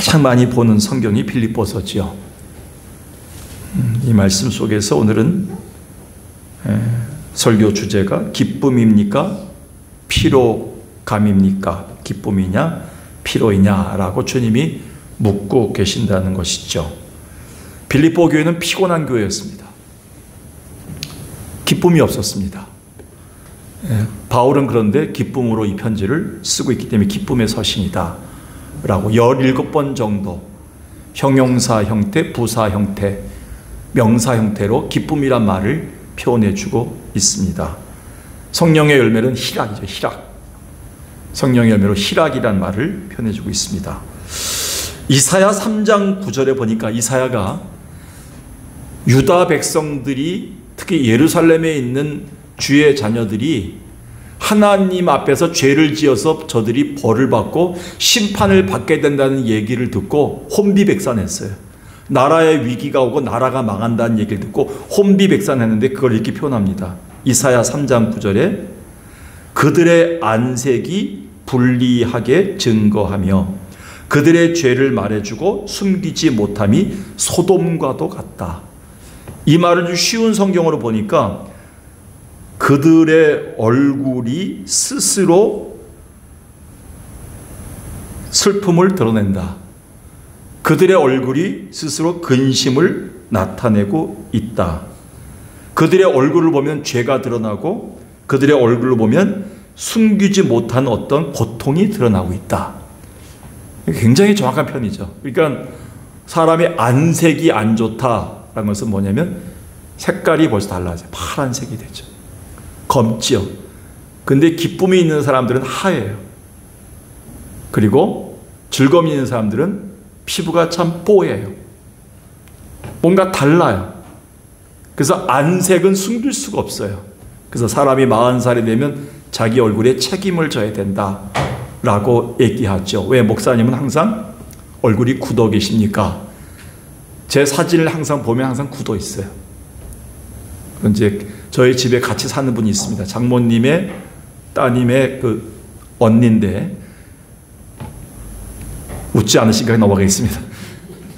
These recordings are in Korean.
가장 많이 보는 성경이 빌립보서지요. 이 말씀 속에서 오늘은 설교 주제가 기쁨입니까? 피로감입니까? 기쁨이냐? 피로이냐라고 주님이 묻고 계신다는 것이죠. 빌립보 교회는 피곤한 교회였습니다. 기쁨이 없었습니다. 바울은 그런데 기쁨으로 이 편지를 쓰고 있기 때문에 기쁨의 서신이다 라고 17번 정도 형용사 형태, 부사 형태, 명사 형태로 기쁨이란 말을 표현해주고 있습니다. 성령의 열매는 희락이죠. 희락. 성령의 열매로 희락이란 말을 표현해주고 있습니다. 이사야 3장 9절에 보니까 이사야가 유다 백성들이 특히 예루살렘에 있는 주의 자녀들이 하나님 앞에서 죄를 지어서 저들이 벌을 받고 심판을 받게 된다는 얘기를 듣고 혼비백산했어요. 나라의 위기가 오고 나라가 망한다는 얘기를 듣고 혼비백산했는데 그걸 이렇게 표현합니다. 이사야 3장 9절에 그들의 안색이 불리하게 증거하며 그들의 죄를 말해주고 숨기지 못함이 소돔과도 같다. 이 말을 좀 쉬운 성경으로 보니까 그들의 얼굴이 스스로 슬픔을 드러낸다. 그들의 얼굴이 스스로 근심을 나타내고 있다. 그들의 얼굴을 보면 죄가 드러나고 그들의 얼굴을 보면 숨기지 못한 어떤 고통이 드러나고 있다. 굉장히 정확한 표현이죠. 그러니까 사람의 안색이 안 좋다라는 것은 뭐냐면 색깔이 벌써 달라져요. 파란색이 되죠. 검지요. 근데 기쁨이 있는 사람들은 하얘요. 그리고 즐거움이 있는 사람들은 피부가 참 뽀예요. 뭔가 달라요. 그래서 안색은 숨길 수가 없어요. 그래서 사람이 40살이 되면 자기 얼굴에 책임을 져야 된다라고 얘기하죠. 왜 목사님은 항상 얼굴이 굳어 계십니까? 제 사진을 항상 보면 항상 굳어 있어요. 이제 저희 집에 같이 사는 분이 있습니다. 장모님의 따님의 그 언니인데 웃지 않으시니까 넘어가겠습니다.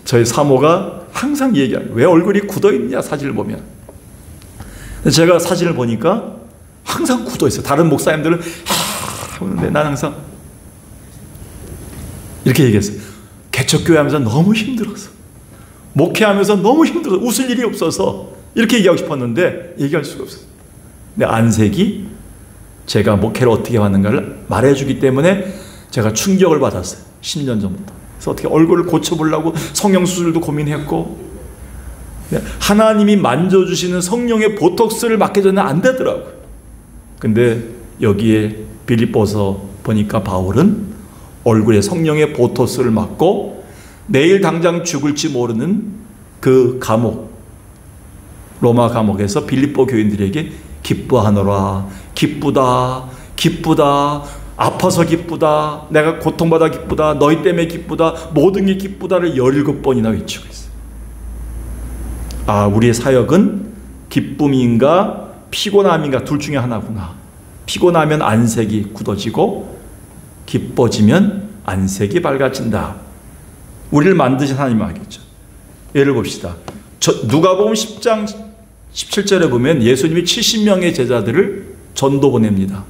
저희 사모가 항상 얘기해요. 왜 얼굴이 굳어있냐 사진을 보면. 제가 사진을 보니까 항상 굳어있어요. 다른 목사님들은 하는데 난 항상 이렇게 얘기했어요. 개척교회 하면서 너무 힘들어서 목회하면서 너무 힘들어서 웃을 일이 없어서 이렇게 얘기하고 싶었는데 얘기할 수가 없어요. 근데 안색이 제가 목회를 어떻게 하는가를 말해주기 때문에 제가 충격을 받았어요. 10년 전부터. 그래서 어떻게 얼굴을 고쳐보려고 성형수술도 고민했고 하나님이 만져주시는 성령의 보톡스를 맞기 전에 안 되더라고요. 근데 여기에 빌립보서 보니까 바울은 얼굴에 성령의 보톡스를 맞고 내일 당장 죽을지 모르는 그 감옥 로마 감옥에서 빌립보 교인들에게 기뻐하노라. 기쁘다. 기쁘다. 아파서 기쁘다. 내가 고통받아 기쁘다. 너희 때문에 기쁘다. 모든 게 기쁘다를 17번이나 외치고 있어요. 아, 우리의 사역은 기쁨인가 피곤함인가 둘 중에 하나구나. 피곤하면 안색이 굳어지고 기뻐지면 안색이 밝아진다. 우리를 만드신 하나님 알겠죠. 예를 봅시다. 누가복음 10장 17절에 보면 예수님이 70명의 제자들을 전도 보냅니다.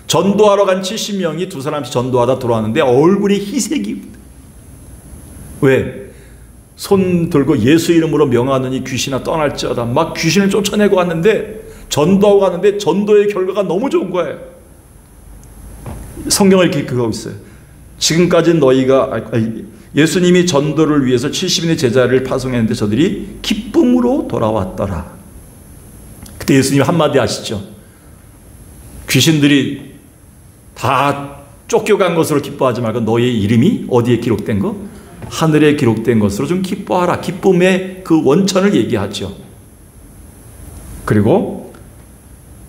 전도하러 간 70명이 두 사람씩 전도하다 돌아왔는데 얼굴이 희색이. 왜? 손 들고 예수 이름으로 명하느니 귀신아 떠날지어다. 막 귀신을 쫓아내고 왔는데 전도하고 갔는데 전도의 결과가 너무 좋은 거예요. 성경을 이렇게 그거 있어요. 지금까지는 너희가 예수님이 전도를 위해서 70인의 제자를 파송했는데 저들이 기쁨으로 돌아왔더라. 그때 예수님 한마디 하시죠. 귀신들이 다 쫓겨간 것으로 기뻐하지 말고 너의 이름이 어디에 기록된 거? 하늘에 기록된 것으로 좀 기뻐하라. 기쁨의 그 원천을 얘기하죠. 그리고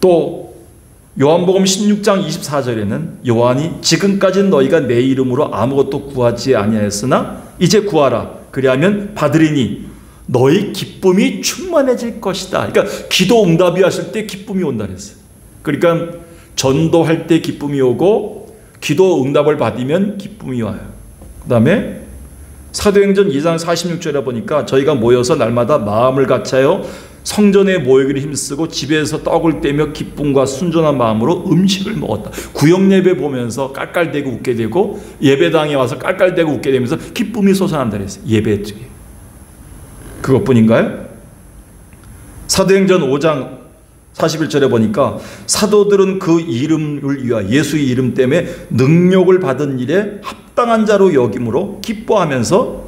또 요한복음 16장 24절에는 요한이 지금까지는 너희가 내 이름으로 아무것도 구하지 아니하였으나 이제 구하라. 그리하면 받으리니 너희 기쁨이 충만해질 것이다. 그러니까 기도 응답이 하실 때 기쁨이 온다 그랬어요. 그러니까 전도할 때 기쁨이 오고 기도 응답을 받으면 기쁨이 와요. 그 다음에 사도행전 2장 46절에 보니까 저희가 모여서 날마다 마음을 같이하여 성전에 모이기를 힘쓰고 집에서 떡을 떼며 기쁨과 순전한 마음으로 음식을 먹었다. 구역 예배 보면서 깔깔대고 웃게 되고 예배당에 와서 깔깔대고 웃게 되면서 기쁨이 솟아난다 그랬어요. 예배 중에. 그것뿐인가요? 사도행전 5장 41절에 보니까 사도들은 그 이름을 위하여 예수의 이름 때문에 능력을 받은 일에 합당한 자로 여김으로 기뻐하면서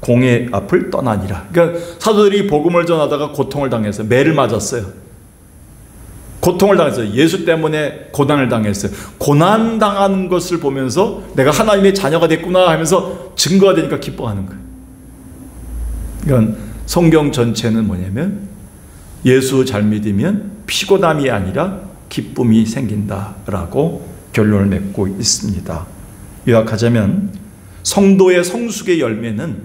공회 앞을 떠나니라. 그러니까 사도들이 복음을 전하다가 고통을 당했어요. 매를 맞았어요. 고통을 당했어요. 예수 때문에 고난을 당했어요. 고난 당하는 것을 보면서 내가 하나님의 자녀가 됐구나 하면서 증거가 되니까 기뻐하는 거예요. 그러니까 성경 전체는 뭐냐면 예수 잘 믿으면 피곤함이 아니라 기쁨이 생긴다라고 결론을 맺고 있습니다. 요약하자면 성도의 성숙의 열매는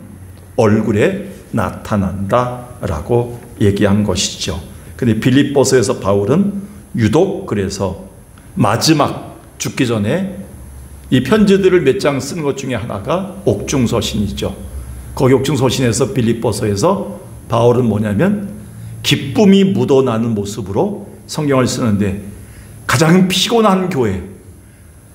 얼굴에 나타난다라고 얘기한 것이죠. 근데 빌립보서에서 바울은 유독 그래서 마지막 죽기 전에 이 편지들을 몇 장 쓰는 것 중에 하나가 옥중서신이죠. 거기 옥중서신에서 빌립보서에서 바울은 뭐냐면 기쁨이 묻어나는 모습으로 성경을 쓰는데 가장 피곤한 교회,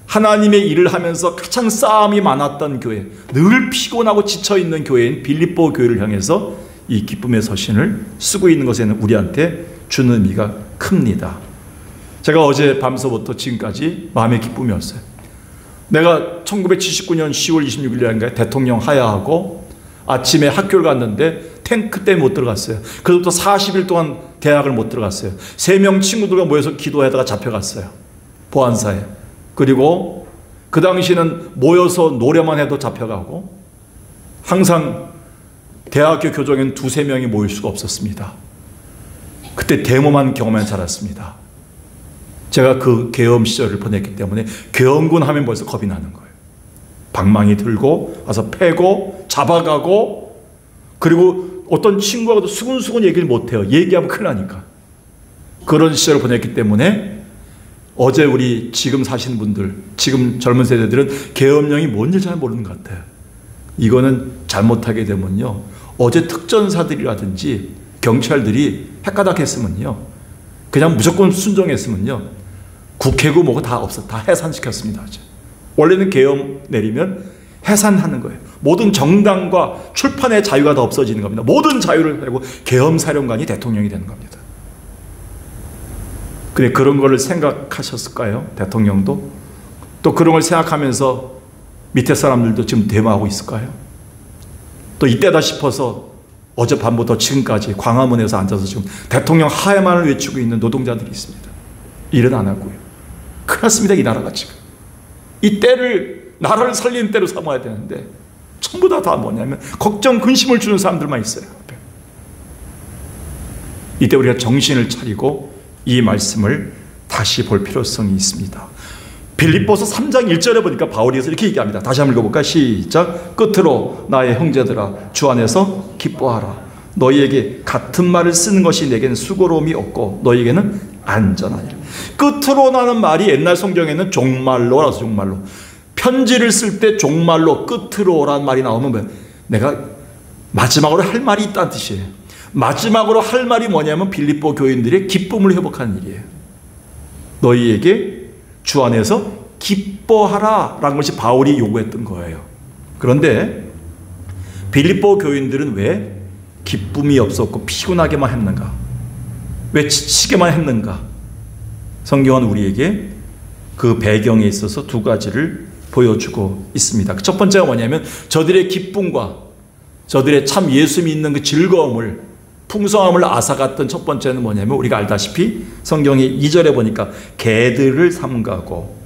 하나님의 일을 하면서 가장 싸움이 많았던 교회, 늘 피곤하고 지쳐있는 교회인 빌립보 교회를 향해서 이 기쁨의 서신을 쓰고 있는 것에는 우리한테 주는 의미가 큽니다. 제가 어제 밤서부터 지금까지 마음의 기쁨이 없어요. 내가 1979년 10월 26일인가에 대통령 하야하고 아침에 학교를 갔는데 탱크 때문에 못 들어갔어요. 그로부터 40일 동안 대학을 못 들어갔어요. 3명 친구들과 모여서 기도하다가 잡혀갔어요. 보안사에. 그리고 그 당시에는 모여서 노래만 해도 잡혀가고 항상 대학교 교정에는 2-3명이 모일 수가 없었습니다. 그때 데모만 경험하며 자랐습니다. 제가 그 계엄 시절을 보냈기 때문에 계엄군 하면 벌써 겁이 나는 거예요. 방망이 들고 와서 패고 잡아가고 그리고 어떤 친구하고도 수근수근 얘기를 못해요. 얘기하면 큰일 나니까. 그런 시절을 보냈기 때문에 어제 우리 지금 사신 분들, 지금 젊은 세대들은 계엄령이 뭔지 잘 모르는 것 같아요. 이거는 잘못하게 되면요, 어제 특전사들이라든지 경찰들이 헷가닥했으면요, 그냥 무조건 순종했으면요, 국회고 뭐고 다 없어, 다 해산시켰습니다. 원래는 계엄 내리면 해산하는 거예요. 모든 정당과 출판의 자유가 다 없어지는 겁니다. 모든 자유를 빼고 계엄사령관이 대통령이 되는 겁니다. 그래, 그런 거를 생각하셨을까요? 대통령도? 또 그런 걸 생각하면서 밑에 사람들도 지금 데모하고 있을까요? 또 이때다 싶어서 어젯밤부터 지금까지 광화문에서 앉아서 지금 대통령 하야만을 외치고 있는 노동자들이 있습니다. 일은 안 하고요. 큰일 났습니다, 이 나라가 지금. 이 때를, 나라를 살리는 때로 삼아야 되는데 전부 다 뭐냐면 걱정, 근심을 주는 사람들만 있어요. 이때 우리가 정신을 차리고 이 말씀을 다시 볼 필요성이 있습니다. 빌립보서 3장 1절에 보니까 바울이 이렇게 얘기합니다. 다시 한번 읽어볼까? 시작. 끝으로 나의 형제들아 주 안에서 기뻐하라. 너희에게 같은 말을 쓰는 것이 내게는 수고로움이 없고 너희에게는 안전하니라. 끝으로라는 말이 옛날 성경에는 종말로라서 종말로. 편지를 쓸 때 종말로 끝으로라는 말이 나오면 내가 마지막으로 할 말이 있다는 뜻이에요. 마지막으로 할 말이 뭐냐면 빌립보 교인들의 기쁨을 회복하는 일이에요. 너희에게 주 안에서 기뻐하라 라는 것이 바울이 요구했던 거예요. 그런데 빌립보 교인들은 왜 기쁨이 없었고 피곤하게만 했는가? 왜 지치게만 했는가? 성경은 우리에게 그 배경에 있어서 두 가지를 보여주고 있습니다. 첫 번째가 뭐냐면 저들의 기쁨과 저들의 참 예수 믿는 그 즐거움을, 풍성함을 앗아갔던 첫 번째는 뭐냐면 우리가 알다시피 성경의 2절에 보니까 개들을 삼가고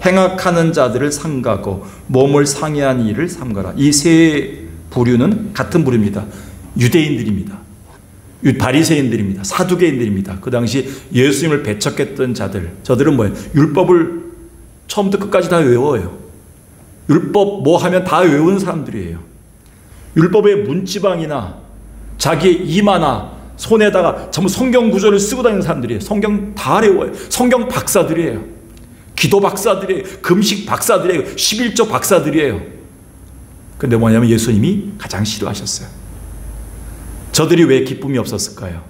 행악하는 자들을 삼가고 몸을 상해한 일을 삼가라. 이 세 부류는 같은 부류입니다. 유대인들입니다. 바리새인들입니다. 사두개인들입니다. 그 당시 예수님을 배척했던 자들, 저들은 뭐예요? 율법을 처음부터 끝까지 다 외워요. 율법 뭐 하면 다 외우는 사람들이에요. 율법의 문지방이나 자기의 이마나 손에다가 전부 성경 구절을 쓰고 다니는 사람들이에요. 성경 다 외워요. 성경 박사들이에요. 기도 박사들이에요. 금식 박사들이에요. 11조 박사들이에요. 근데 뭐냐면 예수님이 가장 싫어하셨어요. 저들이 왜 기쁨이 없었을까요?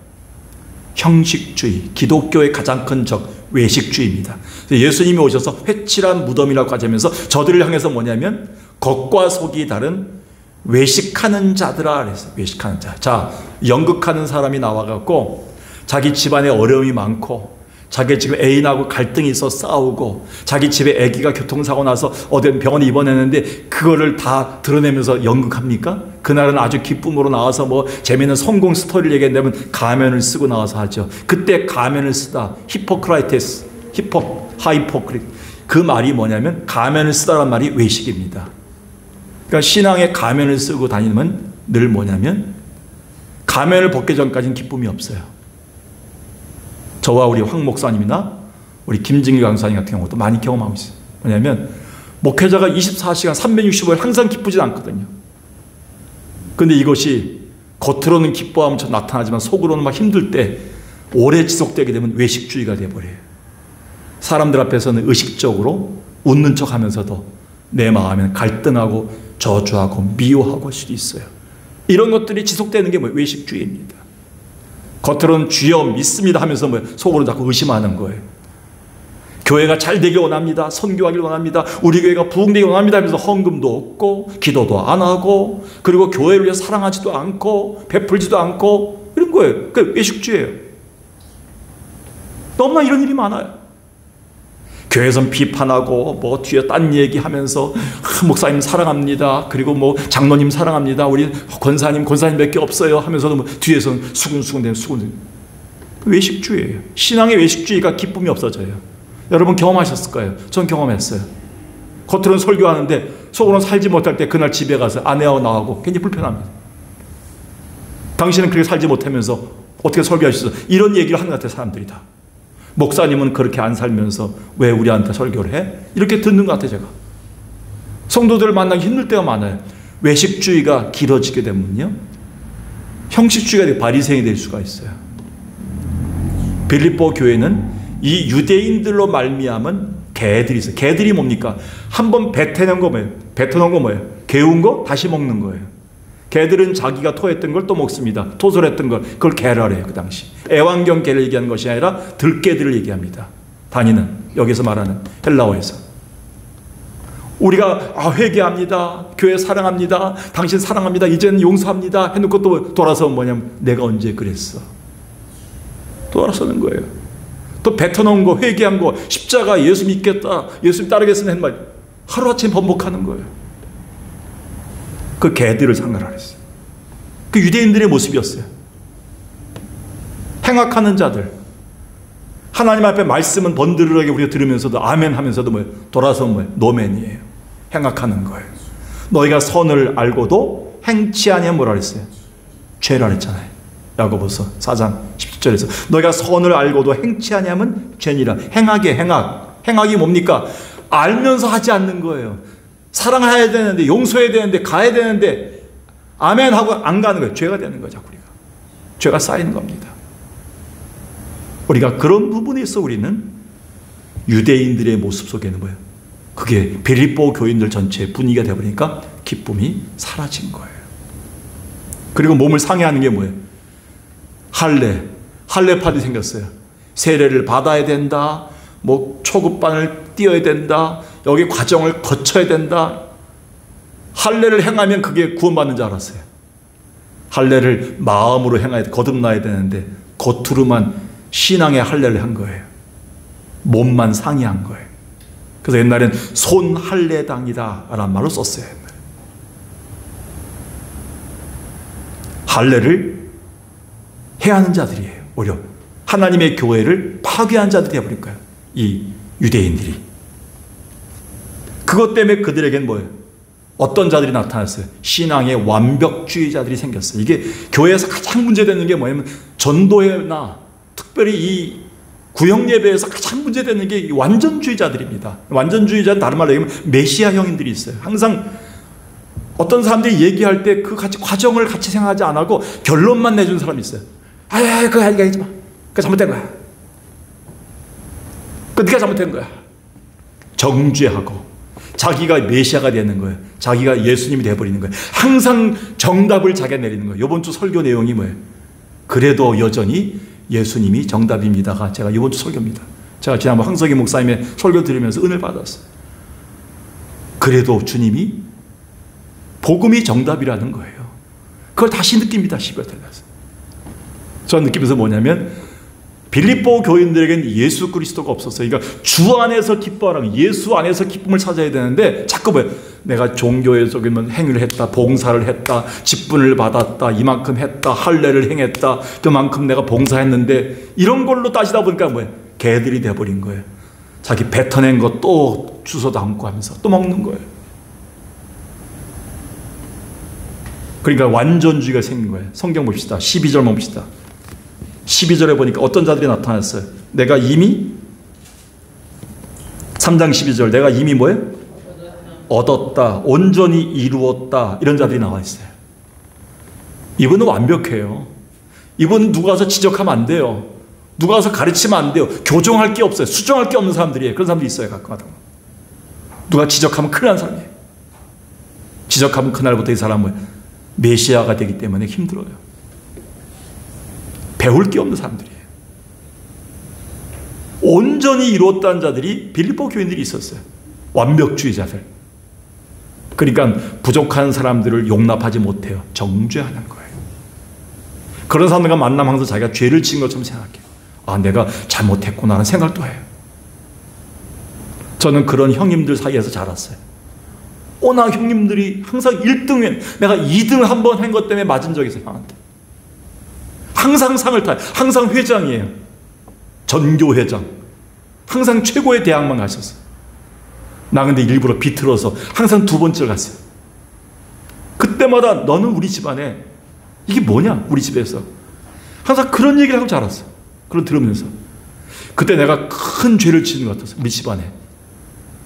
형식주의, 기독교의 가장 큰 적, 외식주의입니다. 예수님이 오셔서 회칠한 무덤이라고 하자면서 저들을 향해서 뭐냐면 겉과 속이 다른 외식하는 자들아 그랬어요. 외식하는 자. 자, 연극하는 사람이 나와갖고 자기 집안에 어려움이 많고 자기 지금 애인하고 갈등이 있어 싸우고 자기 집에 아기가 교통사고 나서 어디 병원에 입원했는데 그거를 다 드러내면서 연극합니까? 그날은 아주 기쁨으로 나와서 뭐 재미있는 성공 스토리를 얘기한다면 가면을 쓰고 나와서 하죠. 그때 가면을 쓰다 히포크라이테스, 하이포크리 그 말이 뭐냐면 가면을 쓰다라는 말이 외식입니다. 그러니까 신앙의 가면을 쓰고 다니면 늘 뭐냐면 가면을 벗기 전까지는 기쁨이 없어요. 저와 우리 황 목사님이나 우리 김진기 강사님 같은 경우도 많이 경험하고 있어요. 왜냐하면 목회자가 24시간 365일 항상 기쁘진 않거든요. 근데 이것이 겉으로는 기뻐하면서 나타나지만 속으로는 막 힘들 때 오래 지속되게 되면 외식주의가 되어버려요. 사람들 앞에서는 의식적으로 웃는 척 하면서도 내 마음에는 갈등하고 저주하고 미워하고 할 수도 있어요. 이런 것들이 지속되는 게 뭐예요? 외식주의입니다. 겉으로는 주여 믿습니다 하면서 뭐 속으로 자꾸 의심하는 거예요. 교회가 잘 되길 원합니다. 선교하길 원합니다. 우리 교회가 부흥되길 원합니다 하면서 헌금도 없고 기도도 안 하고 그리고 교회를 위해서 사랑하지도 않고 베풀지도 않고 이런 거예요. 그 외식주의예요. 너무나 이런 일이 많아요. 교회에선 비판하고 뭐 뒤에 딴 얘기하면서 목사님 사랑합니다. 그리고 뭐 장로님 사랑합니다. 우리 권사님밖에 없어요 하면서도 뭐 뒤에서는 수군수군 외식주의예요. 신앙의 외식주의가 기쁨이 없어져요. 여러분 경험하셨을 거예요. 전 경험했어요. 겉으로는 설교하는데 속으로는 살지 못할 때 그날 집에 가서 아내하고 나하고 굉장히 불편합니다. 당신은 그렇게 살지 못하면서 어떻게 설교하셨어? 이런 얘기를 하는 것 같아요. 사람들이 다. 목사님은 그렇게 안 살면서 왜 우리한테 설교를 해? 이렇게 듣는 것 같아요. 제가 성도들을 만나기 힘들 때가 많아요. 외식주의가 길어지게 되면요 형식주의가 되고 바리새인이 될 수가 있어요. 빌립보 교회는 이 유대인들로 말미암은 개들이 있어요. 개들이 뭡니까? 한번 뱉어놓은 거 뭐예요? 뱉어놓은 거 뭐예요? 개운 거 다시 먹는 거예요. 개들은 자기가 토했던 걸 또 먹습니다. 토설했던 걸 그걸 개라래요. 그 당시 애완견 개를 얘기하는 것이 아니라 들개들을 얘기합니다. 다니는 여기서 말하는 헬라어에서 우리가 회개합니다. 교회 사랑합니다. 당신 사랑합니다. 이제는 용서합니다. 해놓고 또 돌아서 뭐냐면 내가 언제 그랬어? 돌아서는 거예요. 또 뱉어놓은 거 회개한 거 십자가 예수 믿겠다. 예수 따르겠습니다. 하는 말 하루아침에 번복하는 거예요. 그 개들을 상가라 했어요. 그 유대인들의 모습이었어요. 행악하는 자들. 하나님 앞에 말씀은 번드르르하게 우리가 들으면서도 아멘 하면서도 뭐예요? 돌아서 뭐예요? 노맨이에요. 행악하는 거예요. 너희가 선을 알고도 행치 아니하면 뭐라 그랬어요? 죄라 그랬잖아요. 야고보서 4장 17절에서 너희가 선을 알고도 행치 아니하면 죄니라. 행악의 행악. 행악이 뭡니까? 알면서 하지 않는 거예요. 사랑해야 되는데 용서해야 되는데 가야 되는데 아멘 하고 안 가는 거예요. 죄가 되는 거죠. 우리가 죄가 쌓이는 겁니다. 우리가 그런 부분에 있어 우리는 유대인들의 모습 속에는 뭐예요? 그게 빌립보 교인들 전체의 분위기가 되어버리니까 기쁨이 사라진 거예요. 그리고 몸을 상해하는 게 뭐예요? 할례파들이 생겼어요. 세례를 받아야 된다. 뭐 초급반을 뛰어야 된다. 여기 과정을 거쳐야 된다. 할례를 행하면 그게 구원받는 줄 알았어요. 할례를 마음으로 행해야 돼. 거듭나야 되는데 겉으로만 신앙의 할례를 한 거예요. 몸만 상의한 거예요. 그래서 옛날엔 손할례당이다 라는 말로 썼어요. 할례를 해야 하는 자들이에요. 오히려 하나님의 교회를 파괴한 자들이 되어버린 거예요. 이 유대인들이. 그것 때문에 그들에게는 뭐예요? 어떤 자들이 나타났어요? 신앙의 완벽주의자들이 생겼어요. 이게 교회에서 가장 문제되는 게 뭐냐면 전도회나 특별히 이 구역예배에서 가장 문제되는 게 완전주의자들입니다. 완전주의자는 다른 말로 얘기하면 메시아 형인들이 있어요. 항상 어떤 사람들이 얘기할 때 그 같이 과정을 같이 생각하지 안 하고 결론만 내준 사람이 있어요. 그거 얘기하지 마. 그거 잘못된 거야. 그거 네가 잘못된 거야. 정죄하고 자기가 메시아가 되는 거예요. 자기가 예수님이 되어버리는 거예요. 항상 정답을 자기가 내리는 거예요. 이번 주 설교 내용이 뭐예요? 그래도 여전히 예수님이 정답입니다가 제가 이번 주 설교입니다. 제가 지난번 황석희 목사님의 설교 들으면서 은혜를 받았어요. 그래도 주님이 복음이 정답이라는 거예요. 그걸 다시 느낍니다. 12월 달에서. 저는 느끼면서 뭐냐면 빌립보 교인들에겐 예수 그리스도가 없었어요. 그러니까 주 안에서 기뻐하라. 예수 안에서 기쁨을 찾아야 되는데 자꾸 뭐예요? 내가 종교적인 행위를 했다, 봉사를 했다, 직분을 받았다, 이만큼 했다, 할례를 행했다, 그만큼 내가 봉사했는데 이런 걸로 따지다 보니까 뭐예요? 개들이 돼버린 거예요. 자기 뱉어낸 거 또 주워 담고 하면서 또 먹는 거예요. 그러니까 완전주의가 생긴 거예요. 성경 봅시다. 12절 봅시다. 12절에 보니까 어떤 자들이 나타났어요? 내가 이미 3장 12절 내가 이미 뭐예요? 얻었다. 온전히 이루었다. 이런 자들이 나와 있어요. 이분은 완벽해요. 이분은 누가 와서 지적하면 안 돼요. 누가 와서 가르치면 안 돼요. 교정할 게 없어요. 수정할 게 없는 사람들이에요. 그런 사람들이 있어요. 가끔가다. 누가 지적하면 큰일 난 사람이에요. 지적하면 그날부터 이 사람은 메시아가 되기 때문에 힘들어요. 배울 게 없는 사람들이에요. 온전히 이루었다는 자들이 빌립보 교인들이 있었어요. 완벽주의자들. 그러니까 부족한 사람들을 용납하지 못해요. 정죄하는 거예요. 그런 사람들과 만나면 항상 자기가 죄를 지은 것처럼 생각해요. 아, 내가 잘못했구나 하는 생각도 해요. 저는 그런 형님들 사이에서 자랐어요. 워낙 형님들이 항상 1등에 내가 2등 한 번 한 것 때문에 맞은 적이 있어요. 형한테. 항상 상을 타요. 항상 회장이에요. 전교회장. 항상 최고의 대학만 가셨어요. 나 근데 일부러 비틀어서 항상 2번째를 갔어요. 그때마다 너는 우리 집안에 이게 뭐냐? 우리 집에서. 항상 그런 얘기를 하고 자랐어요. 그런 들으면서. 그때 내가 큰 죄를 지은 것 같았어요. 우리 집안에.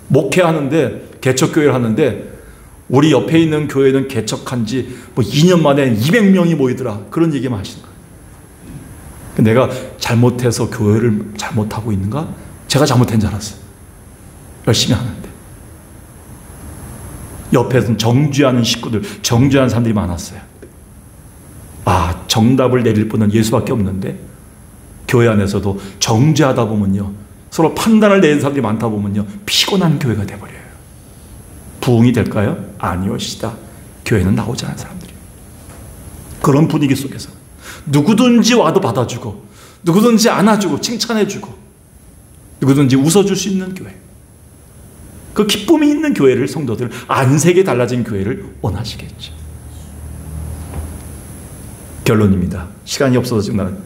목회하는데 개척교회를 하는데 우리 옆에 있는 교회는 개척한 지 뭐 2년 만에 200명이 모이더라. 그런 얘기만 하시는 거예요. 내가 잘못해서 교회를 잘못하고 있는가? 제가 잘못한 줄 알았어요. 열심히 하는데. 옆에서는 정죄하는 식구들, 정죄하는 사람들이 많았어요. 아, 정답을 내릴 분은 예수밖에 없는데 교회 안에서도 정죄하다 보면요. 서로 판단을 내는 사람들이 많다 보면요. 피곤한 교회가 돼버려요. 부흥이 될까요? 아니오시다. 교회는 나오지 않은 사람들이에요. 그런 분위기 속에서 누구든지 와도 받아주고 누구든지 안아주고 칭찬해주고 누구든지 웃어줄 수 있는 교회, 그 기쁨이 있는 교회를 성도들, 안색이 달라진 교회를 원하시겠죠. 결론입니다. 시간이 없어서 지금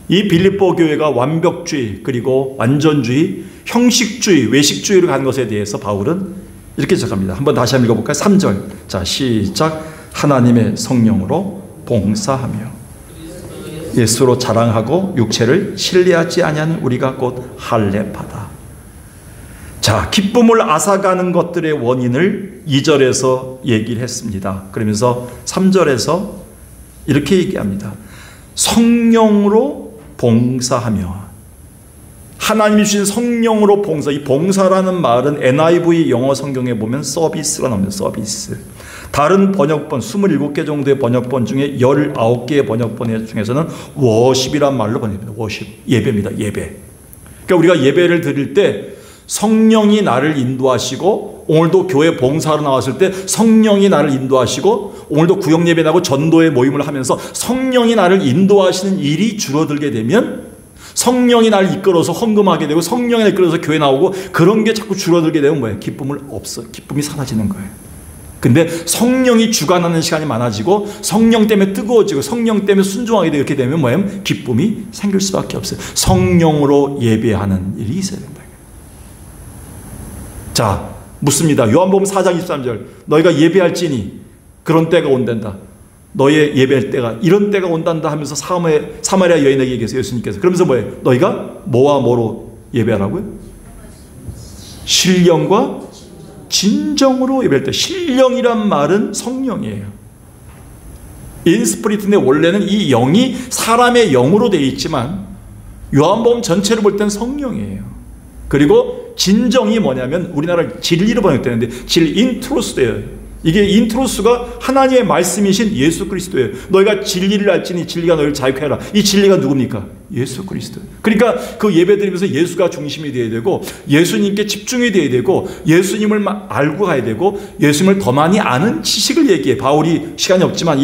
이 빌립보 교회가 완벽주의 그리고 완전주의, 형식주의, 외식주의로 가는 것에 대해서 바울은 이렇게 시작합니다. 한번 다시 한번 읽어볼까요? 3절. 자, 시작. 하나님의 성령으로 봉사하며 예수로 자랑하고 육체를 신뢰하지 아니하는 우리가 곧 할례파다. 자, 기쁨을 앗아가는 것들의 원인을 2절에서 얘기를 했습니다. 그러면서 3절에서 이렇게 얘기합니다. 성령으로 봉사하며, 하나님이 주신 성령으로 봉사. 이 봉사라는 말은 NIV 영어 성경에 보면 서비스가 나옵니다. 서비스. 다른 번역본 27개 정도의 번역본 중에 19개의 번역본 중에서는 워십이란 말로 번역합니다. 워십. 예배입니다. 예배. 그러니까 우리가 예배를 드릴 때 성령이 나를 인도하시고, 오늘도 교회 봉사로 나왔을 때 성령이 나를 인도하시고, 오늘도 구역 예배 나고 전도의 모임을 하면서 성령이 나를 인도하시는 일이 줄어들게 되면 성령이 나를 이끌어서 헌금하게 되고 성령이 나를 이끌어서 교회 나오고 그런 게 자꾸 줄어들게 되면 뭐예요? 기쁨이 사라지는 거예요. 근데 성령이 주관하는 시간이 많아지고 성령 때문에 뜨거워지고 성령 때문에 순종하게 되고 이렇게 되면 뭐예요? 기쁨이 생길 수밖에 없어요. 성령으로 예배하는 일이 있어야 된다. 자, 묻습니다. 요한복음 4장 23절. 너희가 예배할지니 그런 때가 온단다. 너의 예배할 때가, 이런 때가 온단다 하면서 사마리아 여인에게 얘기했어요. 예수님께서. 그러면서 뭐예요? 너희가 뭐와 뭐로 예배하라고요? 신령과 진정으로 예배할 때. 신령이란 말은 성령이에요. 인스프리트인데 원래는 이 영이 사람의 영으로 되어 있지만 요한복음 전체를 볼 때는 성령이에요. 그리고 진정이 뭐냐면 우리나라 진리로 번역되는데 인트루스예요. 이게 인트루스가 하나님의 말씀이신 예수 그리스도예요. 너희가 진리를 알지니 진리가 너희를 자유케 하라. 이 진리가 누굽니까? 예수 그리스도. 그러니까 그 예배드리면서 예수가 중심이 되어야 되고 예수님께 집중이 되어야 되고 예수님을 알고 가야 되고 예수님을 더 많이 아는 지식을 얘기해. 바울이 시간이 없지만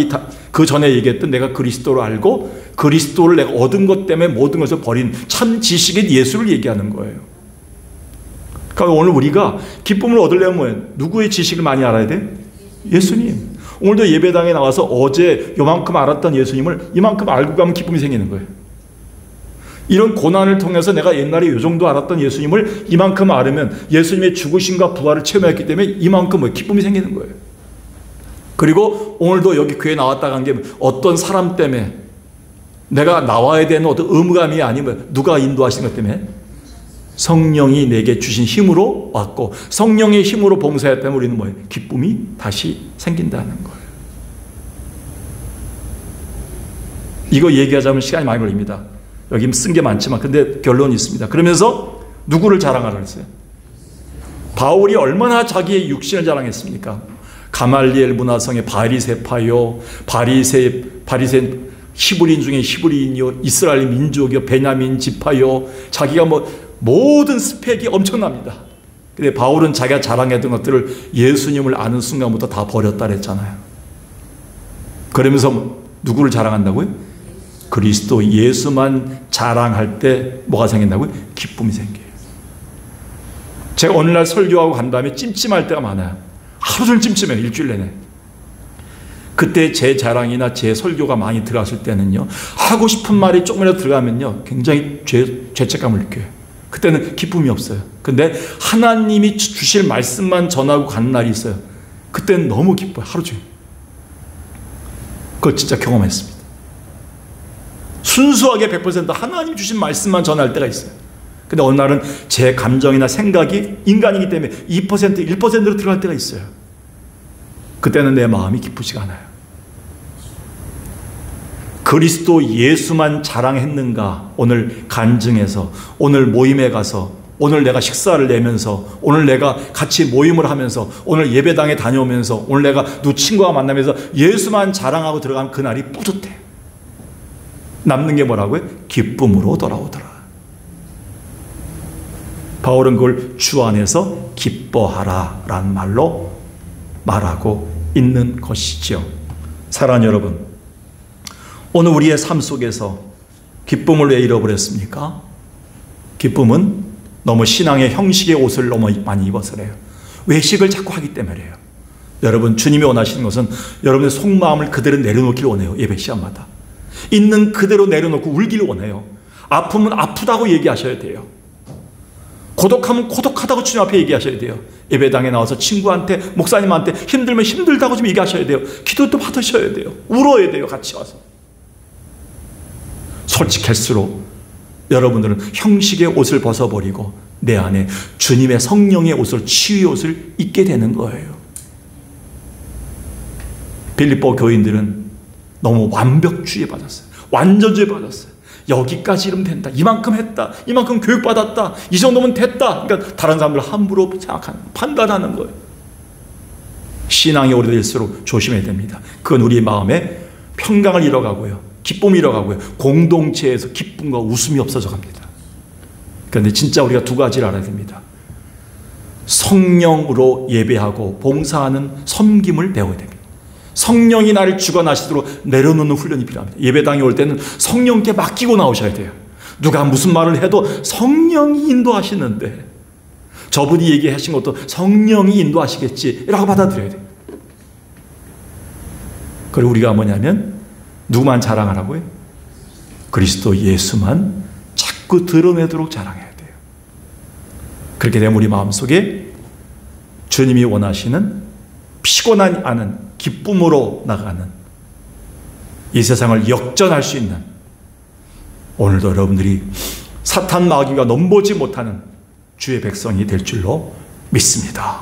그 전에 얘기했던 내가 그리스도를 알고 그리스도를 내가 얻은 것 때문에 모든 것을 버린 참 지식인 예수를 얘기하는 거예요. 그러니까 오늘 우리가 기쁨을 얻으려면 뭐예요? 누구의 지식을 많이 알아야 돼? 예수님. 오늘도 예배당에 나와서 어제 요만큼 알았던 예수님을 이만큼 알고 가면 기쁨이 생기는 거예요. 이런 고난을 통해서 내가 옛날에 이 정도 알았던 예수님을 이만큼 알으면 예수님의 죽으심과 부활을 체험했기 때문에 이만큼 기쁨이 생기는 거예요. 그리고 오늘도 여기 교회에 나왔다 간 게 어떤 사람 때문에 내가 나와야 되는 어떤 의무감이 아니면 누가 인도하신 것 때문에 성령이 내게 주신 힘으로 왔고 성령의 힘으로 봉사했다면 우리는 뭐예요? 기쁨이 다시 생긴다는 거예요. 이거 얘기하자면 시간이 많이 걸립니다. 여기 쓴 게 많지만 근데 결론이 있습니다. 그러면서 누구를 자랑하라 했어요? 바울이 얼마나 자기의 육신을 자랑했습니까? 가말리엘 문화성의 바리새파요, 바리새 히브리인 중에 히브리인이요, 이스라엘 민족이요, 베냐민 지파요, 자기가 모든 스펙이 엄청납니다. 근데 바울은 자기가 자랑했던 것들을 예수님을 아는 순간부터 다 버렸다 그랬잖아요. 그러면서 누구를 자랑한다고요? 그리스도 예수만 자랑할 때 뭐가 생긴다고요? 기쁨이 생겨요. 제가 오늘날 설교하고 간 다음에 찜찜할 때가 많아요. 하루 종일 찜찜해요. 일주일 내내. 그때 제 자랑이나 제 설교가 많이 들어갔을 때는요, 하고 싶은 말이 조금이라도 들어가면요 굉장히 죄책감을 느껴요. 그때는 기쁨이 없어요. 근데 하나님이 주실 말씀만 전하고 가는 날이 있어요. 그때는 너무 기뻐요. 하루 종일. 그걸 진짜 경험했습니다. 순수하게 100% 하나님 주신 말씀만 전할 때가 있어요. 근데 어느 날은 제 감정이나 생각이 인간이기 때문에 2%, 1%로 들어갈 때가 있어요. 그때는 내 마음이 기쁘지가 않아요. 그리스도 예수만 자랑했는가? 오늘 간증해서, 오늘 모임에 가서, 오늘 내가 식사를 내면서, 오늘 내가 같이 모임을 하면서, 오늘 예배당에 다녀오면서, 오늘 내가 누구 친구와 만나면서 예수만 자랑하고 들어가면 그날이 뿌듯해. 남는 게 뭐라고요? 기쁨으로 돌아오더라. 바울은 그걸 주 안에서 기뻐하라 라는 말로 말하고 있는 것이죠. 사랑하는 여러분, 오늘 우리의 삶 속에서 기쁨을 왜 잃어버렸습니까? 기쁨은 너무 신앙의 형식의 옷을 너무 많이 입어서 그래요. 외식을 자꾸 하기 때문에요. 여러분, 주님이 원하시는 것은 여러분의 속마음을 그대로 내려놓기를 원해요. 예배 시간마다 있는 그대로 내려놓고 울기를 원해요. 아프면 아프다고 얘기하셔야 돼요. 고독하면 고독하다고 주님 앞에 얘기하셔야 돼요. 예배당에 나와서 친구한테, 목사님한테 힘들면 힘들다고 좀 얘기하셔야 돼요. 기도도 받으셔야 돼요. 울어야 돼요. 같이 와서. 솔직할수록 여러분들은 형식의 옷을 벗어버리고 내 안에 주님의 성령의 옷을, 치유의 옷을 입게 되는 거예요. 빌립보 교인들은 너무 완벽주의에 빠졌어요. 완전주의에 빠졌어요. 여기까지 이러면 된다. 이만큼 했다. 이만큼 교육받았다. 이 정도면 됐다. 그러니까 다른 사람들 함부로 생각하는, 판단하는 거예요. 신앙이 오래될수록 조심해야 됩니다. 그건 우리 마음에 평강을 잃어가고요. 기쁨이 잃어가고요. 공동체에서 기쁨과 웃음이 없어져 갑니다. 그런데 진짜 우리가 두 가지를 알아야 됩니다. 성령으로 예배하고 봉사하는 섬김을 배워야 됩니다. 성령이 나를 주관하시도록 내려놓는 훈련이 필요합니다. 예배당에 올 때는 성령께 맡기고 나오셔야 돼요. 누가 무슨 말을 해도 성령이 인도하시는데, 저분이 얘기하신 것도 성령이 인도하시겠지라고 받아들여야 돼요. 그리고 우리가 뭐냐면 누구만 자랑하라고요? 그리스도 예수만 자꾸 드러내도록 자랑해야 돼요. 그렇게 되면 우리 마음속에 주님이 원하시는 피곤하지 않은 기쁨으로 나가는, 이 세상을 역전할 수 있는, 오늘도 여러분들이 사탄 마귀가 넘보지 못하는 주의 백성이 될 줄로 믿습니다.